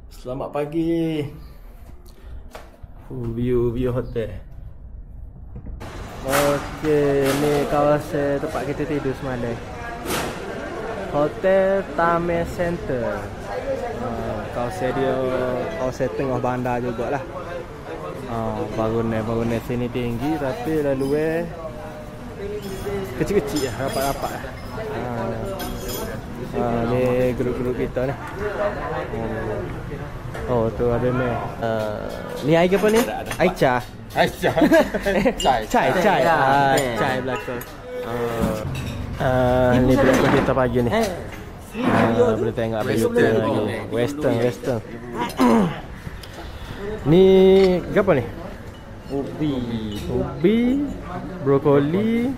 Selamat pagi. View hotel. Okey, ni kawasan tempat kita tidur semalam. Hotel Tame Center. Kawasan dia kawasan tengah bandar jugalah. Bangunan sini tinggi tapi lalu kecil-kecil lah, rapat-rapat lah. Ni grup-grup kita ni. Oh tu ada ni. Ni air apa ni? Air cah. Cai belakang. Ni belakang kita pagi ni. Boleh tengok berita lagi. Western. Ni apa ni? Ubi, brokoli.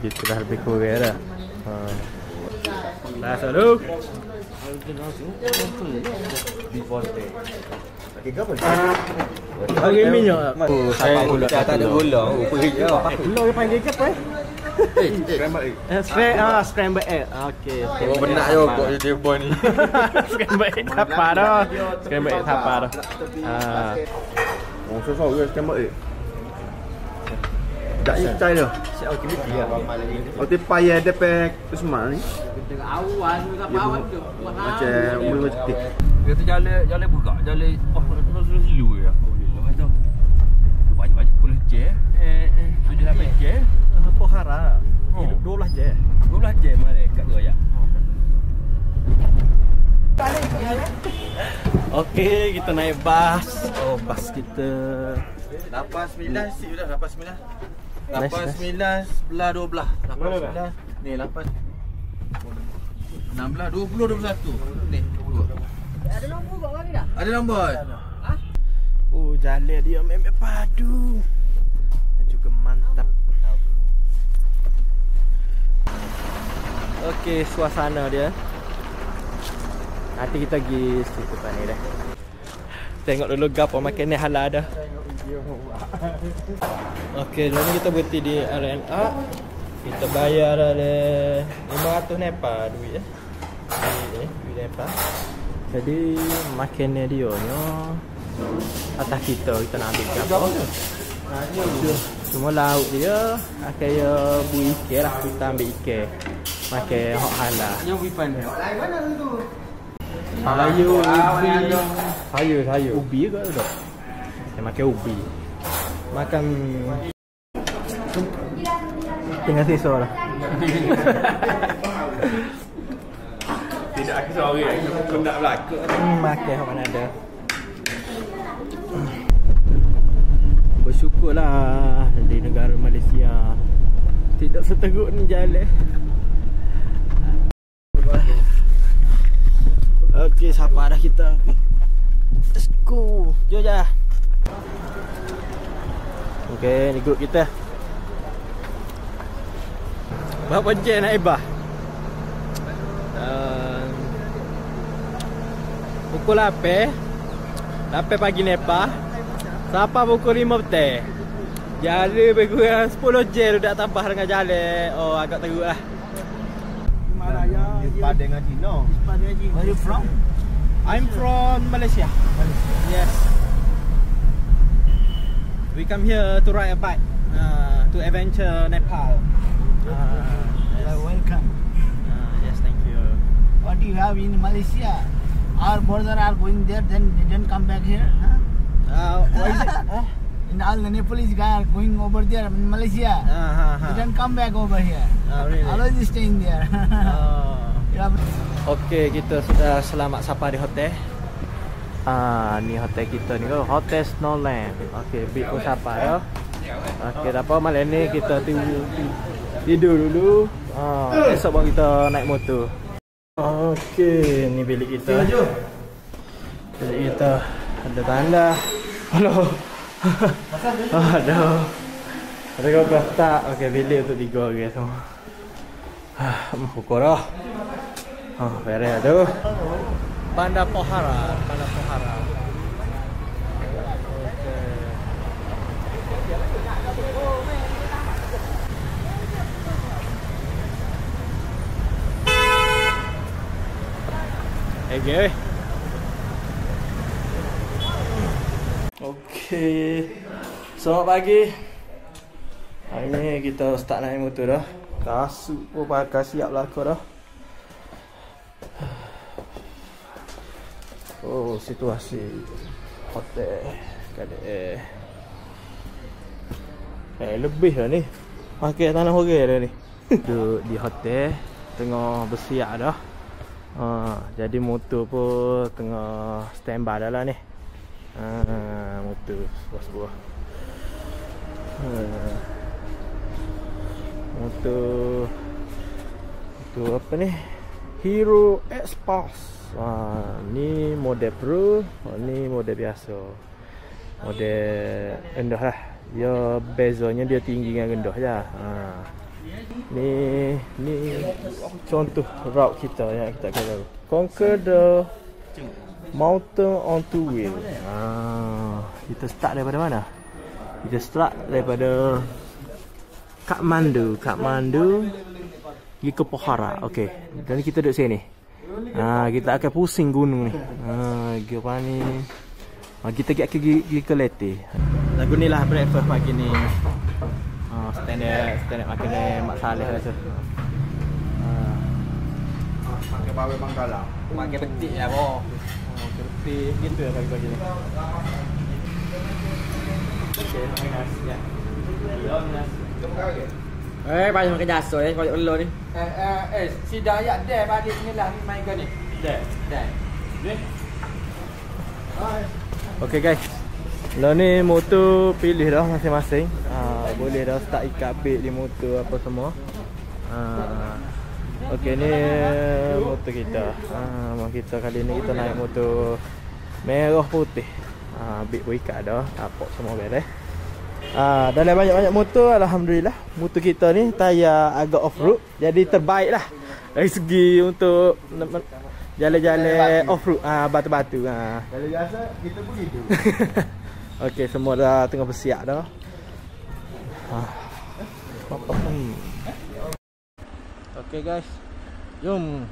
Gitu dah lebih kurang dah. Dah selalu. Bagi minyak. Siapa pula tak ada gula. Pergi je. Gula dia panggil ke apa? Scrambled egg. Okey. Oh benar juga dia buat ni. Scrambled egg apa dah? Scrambled egg apa dah? Oh so ke scrambled egg. Tak cai dah. Siap aktiviti lah. Oh tu payah dia pack semua ni. Awal juga bawah tu. Macam mula cetik. Dia tu jalan buka, jalan slow ya. Lepas tu banyak-banyak puluh je. 7-8 je. Apa harap? 12 je. 12 je mana kat tu aja. Okey, kita naik bas. Bas kita 89 sip dah 89. 89 sebelah 12. 89. Ni 8. 16 20 21. Ni 20. Ada nombor kau kali dah? Ada nombor. Jalan dia memang padu. Dan juga mantap. Okey, suasana dia. Nanti kita pergi situ ni dah. Tengok dulu gapo makan ni halal dah. Okey, lalu kita berhenti di RNA. Kita bayar ada 500 Nepal duit duit Nepal. Jadi makannya dia atas kita nak ambil gapo. Semua lauk dia kayak bu ikan lah, kita ambil ikan. Makan hok halal. Yang wipan dia. Mana tu? Sayur ubi ke tak? Saya makan ubi. Makan tinggal sisa lah. Tidak aku sorry. Aku nak belaka. Makan mana ada. Bersyukurlah di negara Malaysia tidak seteruk ni jalan. Okey, siapa dah kita? Let's go. Jom je. Okey, ni grup kita. Berapa je nak ibah? Pukul 8 pagi Nepal. Sampai pukul 5 petang. Jalan lebih kurang 10 jam dah tambah dengan jalan. Oh, agak teruk lah. Pada dengan Cina. Where you from? I'm from Malaysia. Yes. We come here to ride a bike to adventure Nepal. Welcome. Yes, thank you. What do you have in Malaysia? Our border are going there, then didn't come back here. What is it? And all the Nepalese guys are going over there in Malaysia. Didn't come back over here. Really? Always staying there. Okey, kita sudah selamat sampai di hotel. Ni hotel kita ni Hotel Snowland. Okey, big pun sampai dah. Okey, tak apa malam ni kita tidur dulu. Esok baru kita naik motor. Okey, ni bilik kita. Bilik kita ada tanda. Halo. Aduh. Ada kau tak? Okey, bilik untuk 3 orang semua. Pukul dah. Beres aduh. Bandar Pohara. Okay. Okay. Selamat pagi. Hari ni kita start naik motor dah. Kasut pun pakai siap lah aku dah. Oh, situasi hotel KDA. Lebih lah ni. Pakai tanah orang dah ni. Duduk di hotel, tengah bersiap dah. Jadi motor pun tengah standby dah lah ni. Motor sebuah-sebuah. Motor apa ni? Hero X-Pass. Ni model Pro, ni model biasa. Model rendah lah. Ya bezanya dia tinggi dengan rendah je. Ni contoh route kita yang kita akan tahu. Conquer the mountain on two wheel. Kita start daripada mana? Kita start daripada Kathmandu pergi ke Pokhara. Okey. Dan kita duduk sini. Kita akan pusing gunung ni. Apa ni? Kita pergi ke Leyte. Lagu ni lah breakfast pagi ni. Standard makan ni Mak Saleh lah tu. Pakai bawah Manggalang. Pakai petik lah boh. Petik gitu lah pagi-pagi ni. Okey, nasi ya. Nasi. Banyak makan jaso kalau perlu ni. Si Dayak dah balik ni lah ni main ke ni. Dah. Okey guys. Lah ni motor pilih dah masing-masing. Boleh dah start ikat beg di motor apa semua. Okey ni motor kita. Kita kali ni kita naik motor merah putih. Beg pun ikat dah, tapak semua beres. Dalam banyak-banyak motor, alhamdulillah motor kita ni tayar agak off-road, jadi terbaik lah dari segi untuk jalan-jalan off-road, batu-batu. Kalau biasa kita pun gitu. Okey, semua dah tengah bersiap dah. Okey guys, jom.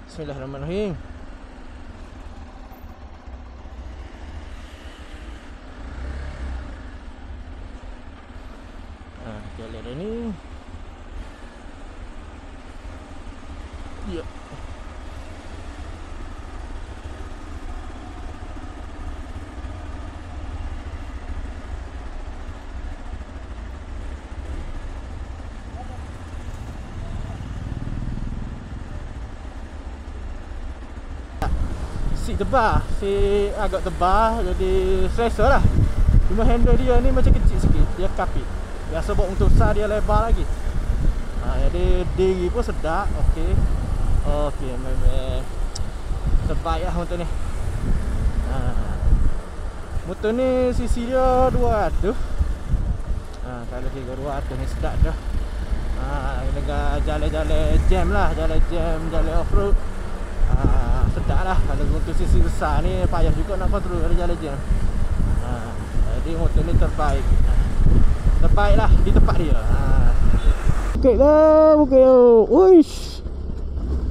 Bismillahirrahmanirrahim. Jalan dah ni. Ya. Si tebal, si agak tebal, jadi selesa lah. Cuma handle dia ni macam kecil sikit, dia kapit. Biasa buat untuk besar dia lebar lagi. Jadi diri pun sedap. Okey. Memang terbaik lah motor ni. Motor ni CC dia 200. Kalau kira 200 ni sedap dah. Dengan jalan-jalan jam lah, jalan jam, jalan off-road. Sedap lah. Kalau untuk CC besar ni payah juga nak kontrol ada jalan jam. Jadi motor ni terbaik. Terbaik lah di tempat dia. Okey dah, okey. Uish.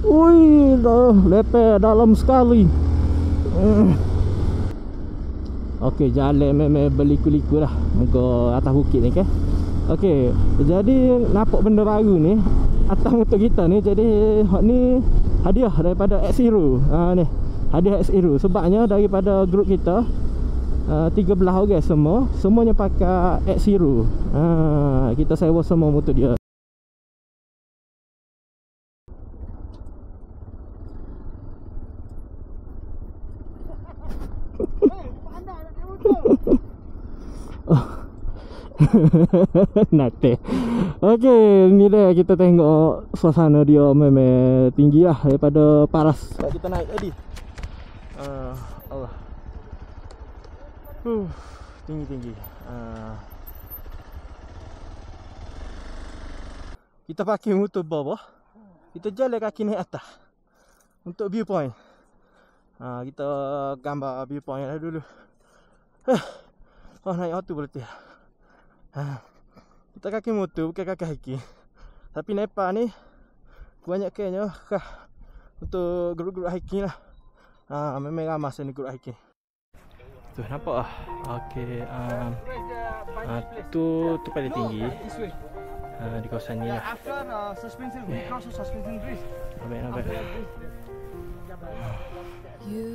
Ui, dah lepas dalam sekali. Okey, jalan memang berliku-liku lah muka atas bukit ni kan. Okey, jadi nampak benda baru ni atas motor kita ni. Jadi hak ni hadiah daripada X-Hero. Ni hadiah X-Hero. Sebabnya daripada grup kita 13 orang semuanya pakai X-Hero. Kita sewa semua motor dia. Nate. Okey, ni dah kita tengok suasana dia memang tinggi lah daripada paras kita naik tadi. Allah. Tinggi-tinggi. Kita pakai motor bawah. Kita jalan kaki naik atas untuk viewpoint. Kita gambar viewpoint lah dulu. Naik auto berarti. Kita kaki motor bukan kaki hiking. Tapi Nepal ni kebanyakannya untuk grup-grup hiking lah. Memang ramai masa ni group hiking. Tu nampak ah. Okey, tu paling tinggi. Di kawasan ni lah. After suspension, we cross the suspension bridge. Nampak. You